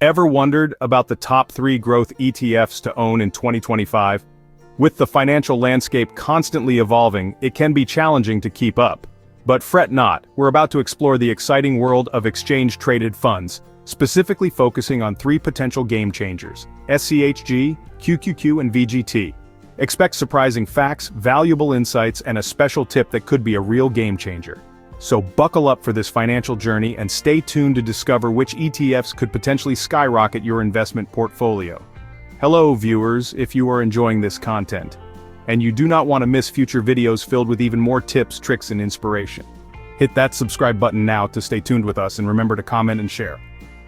Ever wondered about the top 3 growth ETFs to own in 2025? With the financial landscape constantly evolving, it can be challenging to keep up. But fret not, we're about to explore the exciting world of exchange-traded funds, specifically focusing on 3 potential game changers: SCHG, QQQ, and VGT. Expect surprising facts, valuable insights, and a special tip that could be a real game changer. So buckle up for this financial journey and stay tuned to discover which ETFs could potentially skyrocket your investment portfolio. Hello viewers, if you are enjoying this content, and you do not want to miss future videos filled with even more tips, tricks, and inspiration. Hit that subscribe button now to stay tuned with us, and remember to comment and share.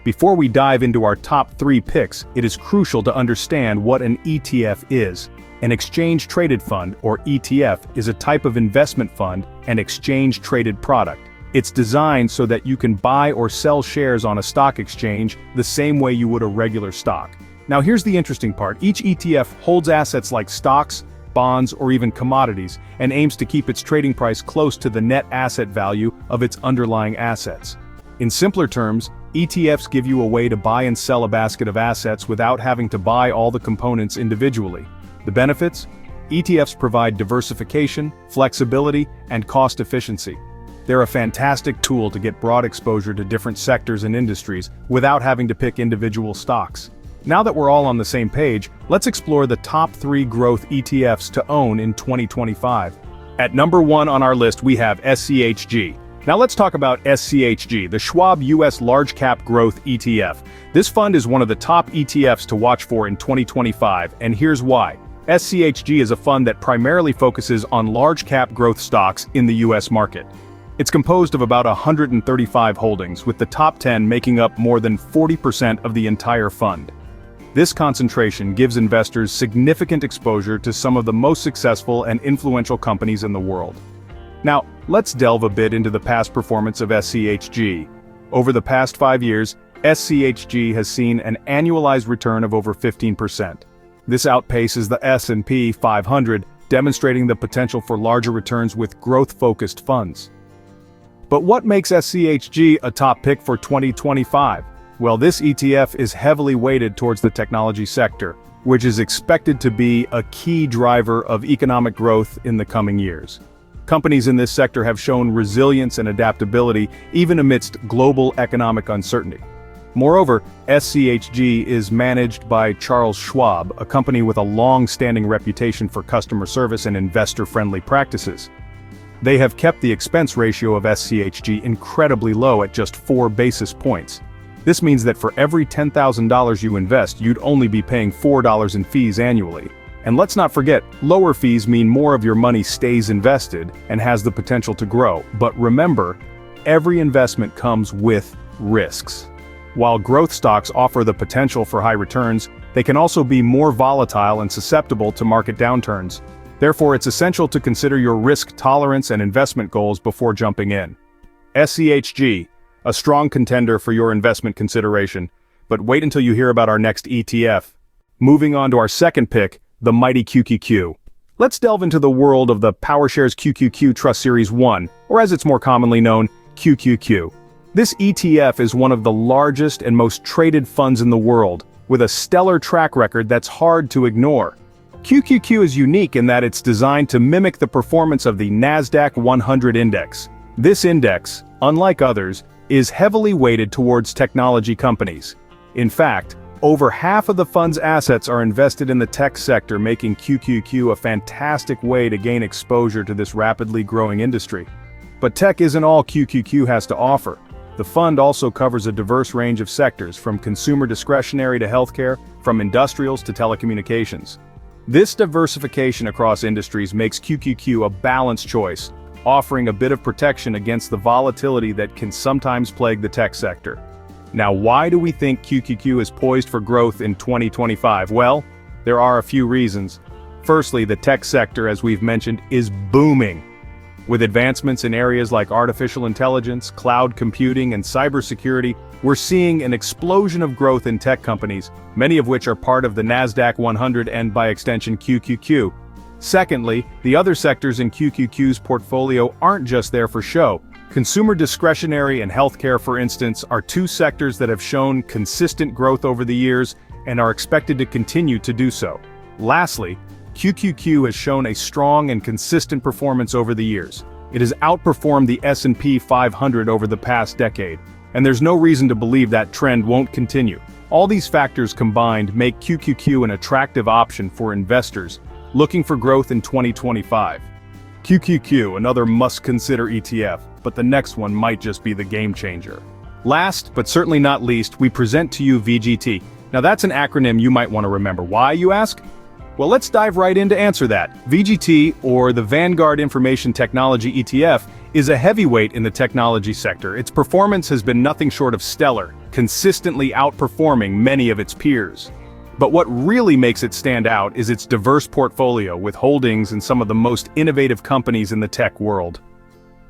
Before we dive into our top 3 picks, it is crucial to understand what an ETF is. An exchange-traded fund, or ETF, is a type of investment fund and exchange-traded product. It's designed so that you can buy or sell shares on a stock exchange the same way you would a regular stock. Now here's the interesting part: each ETF holds assets like stocks, bonds, or even commodities, and aims to keep its trading price close to the net asset value of its underlying assets. In simpler terms, ETFs give you a way to buy and sell a basket of assets without having to buy all the components individually. The benefits? ETFs provide diversification, flexibility, and cost efficiency. They're a fantastic tool to get broad exposure to different sectors and industries without having to pick individual stocks. Now that we're all on the same page, let's explore the top 3 growth ETFs to own in 2025. At number 1 on our list we have SCHG. Now let's talk about SCHG, the Schwab US Large Cap Growth ETF. This fund is one of the top ETFs to watch for in 2025, and here's why. SCHG is a fund that primarily focuses on large-cap growth stocks in the US market. It's composed of about 135 holdings, with the top 10 making up more than 40% of the entire fund. This concentration gives investors significant exposure to some of the most successful and influential companies in the world. Now, let's delve a bit into the past performance of SCHG. Over the past 5 years, SCHG has seen an annualized return of over 15%. This outpaces the S&P 500, demonstrating the potential for larger returns with growth-focused funds. But what makes SCHG a top pick for 2025? Well, this ETF is heavily weighted towards the technology sector, which is expected to be a key driver of economic growth in the coming years. Companies in this sector have shown resilience and adaptability even amidst global economic uncertainty. Moreover, SCHG is managed by Charles Schwab, a company with a long-standing reputation for customer service and investor-friendly practices. They have kept the expense ratio of SCHG incredibly low at just 4 basis points. This means that for every $10,000 you invest, you'd only be paying $4 in fees annually. And let's not forget, lower fees mean more of your money stays invested and has the potential to grow. But remember, every investment comes with risks. While growth stocks offer the potential for high returns, they can also be more volatile and susceptible to market downturns. Therefore, it's essential to consider your risk tolerance and investment goals before jumping in. SCHG, a strong contender for your investment consideration. But wait until you hear about our next ETF. Moving on to our second pick, the mighty QQQ. Let's delve into the world of the PowerShares QQQ Trust Series 1, or as it's more commonly known, QQQ. This ETF is one of the largest and most traded funds in the world, with a stellar track record that's hard to ignore. QQQ is unique in that it's designed to mimic the performance of the NASDAQ 100 index. This index, unlike others, is heavily weighted towards technology companies. In fact, over half of the fund's assets are invested in the tech sector, making QQQ a fantastic way to gain exposure to this rapidly growing industry. But tech isn't all QQQ has to offer. The fund also covers a diverse range of sectors, from consumer discretionary to healthcare, from industrials to telecommunications. This diversification across industries makes QQQ a balanced choice, offering a bit of protection against the volatility that can sometimes plague the tech sector. Now, why do we think QQQ is poised for growth in 2025? Well, there are a few reasons. Firstly, the tech sector, as we've mentioned, is booming. With advancements in areas like artificial intelligence, cloud computing, and cybersecurity, we're seeing an explosion of growth in tech companies, many of which are part of the NASDAQ 100 and, by extension, QQQ. Secondly, the other sectors in QQQ's portfolio aren't just there for show. Consumer discretionary and healthcare, for instance, are two sectors that have shown consistent growth over the years and are expected to continue to do so. Lastly, QQQ has shown a strong and consistent performance over the years. It has outperformed the S&P 500 over the past decade, and there's no reason to believe that trend won't continue. All these factors combined make QQQ an attractive option for investors looking for growth in 2025. QQQ, another must-consider ETF, but the next one might just be the game changer. Last, but certainly not least, we present to you VGT. Now that's an acronym you might want to remember. Why, you ask? Well, let's dive right in to answer that. VGT, or the Vanguard Information Technology ETF, is a heavyweight in the technology sector. Its performance has been nothing short of stellar, consistently outperforming many of its peers. But what really makes it stand out is its diverse portfolio with holdings in some of the most innovative companies in the tech world.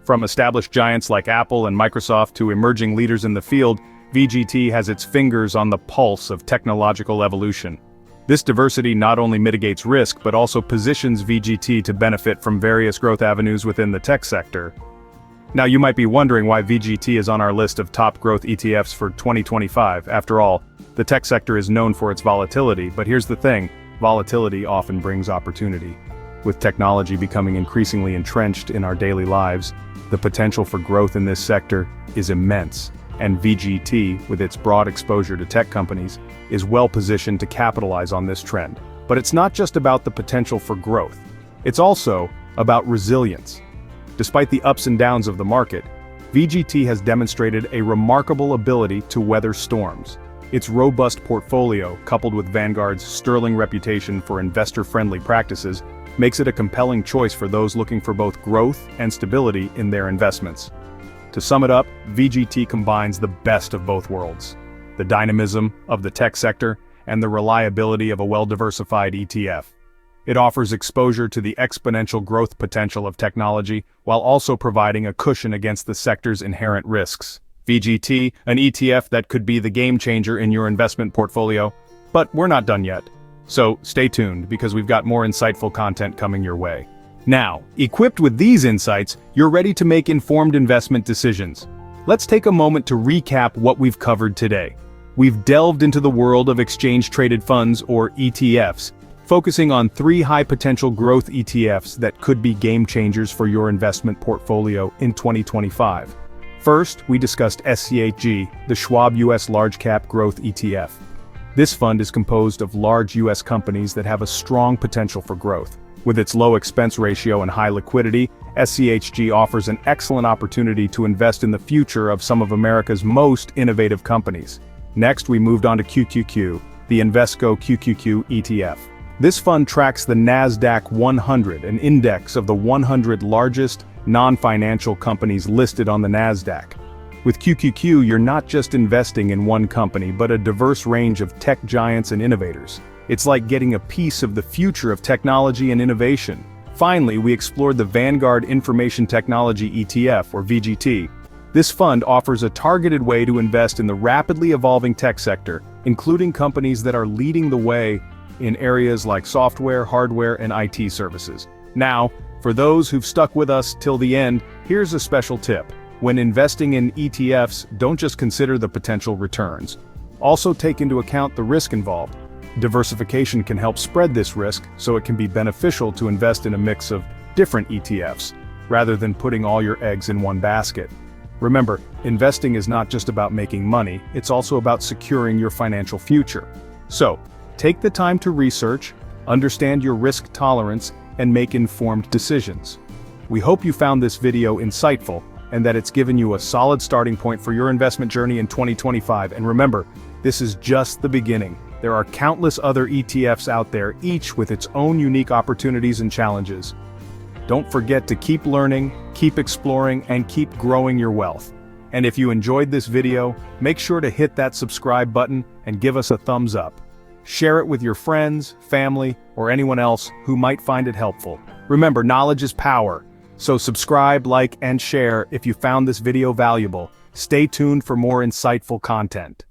From established giants like Apple and Microsoft to emerging leaders in the field, VGT has its fingers on the pulse of technological evolution. This diversity not only mitigates risk but also positions VGT to benefit from various growth avenues within the tech sector. Now you might be wondering why VGT is on our list of top growth ETFs for 2025. After all, the tech sector is known for its volatility, but here's the thing, volatility often brings opportunity. With technology becoming increasingly entrenched in our daily lives, the potential for growth in this sector is immense, and VGT, with its broad exposure to tech companies, is well positioned to capitalize on this trend. But it's not just about the potential for growth. It's also about resilience. Despite the ups and downs of the market, VGT has demonstrated a remarkable ability to weather storms. Its robust portfolio, coupled with Vanguard's sterling reputation for investor-friendly practices, makes it a compelling choice for those looking for both growth and stability in their investments. To sum it up, VGT combines the best of both worlds: the dynamism of the tech sector and the reliability of a well-diversified ETF. It offers exposure to the exponential growth potential of technology while also providing a cushion against the sector's inherent risks. VGT, an ETF that could be the game changer in your investment portfolio. But we're not done yet. So stay tuned because we've got more insightful content coming your way. Now, equipped with these insights, you're ready to make informed investment decisions. Let's take a moment to recap what we've covered today. We've delved into the world of exchange-traded funds, or ETFs, focusing on 3 high-potential growth ETFs that could be game changers for your investment portfolio in 2025. First, we discussed SCHG, the Schwab US Large Cap Growth ETF. This fund is composed of large US companies that have a strong potential for growth. With its low expense ratio and high liquidity, SCHG offers an excellent opportunity to invest in the future of some of America's most innovative companies. Next, we moved on to QQQ, the Invesco QQQ ETF. This fund tracks the NASDAQ 100, an index of the 100 largest non-financial companies listed on the NASDAQ. With QQQ, you're not just investing in one company, but a diverse range of tech giants and innovators. It's like getting a piece of the future of technology and innovation. Finally, we explored the Vanguard Information Technology ETF, or VGT. This fund offers a targeted way to invest in the rapidly evolving tech sector, including companies that are leading the way in areas like software, hardware, and IT services. Now, for those who've stuck with us till the end, here's a special tip. When investing in ETFs, don't just consider the potential returns. Also take into account the risk involved. Diversification can help spread this risk, so it can be beneficial to invest in a mix of different ETFs, rather than putting all your eggs in one basket. Remember, investing is not just about making money, it's also about securing your financial future. So, take the time to research, understand your risk tolerance, and make informed decisions. We hope you found this video insightful, and that it's given you a solid starting point for your investment journey in 2025. And remember, this is just the beginning. There are countless other ETFs out there, each with its own unique opportunities and challenges. Don't forget to keep learning, keep exploring, and keep growing your wealth. And if you enjoyed this video, make sure to hit that subscribe button and give us a thumbs up. Share it with your friends, family, or anyone else who might find it helpful. Remember, knowledge is power. So subscribe, like, and share if you found this video valuable. Stay tuned for more insightful content.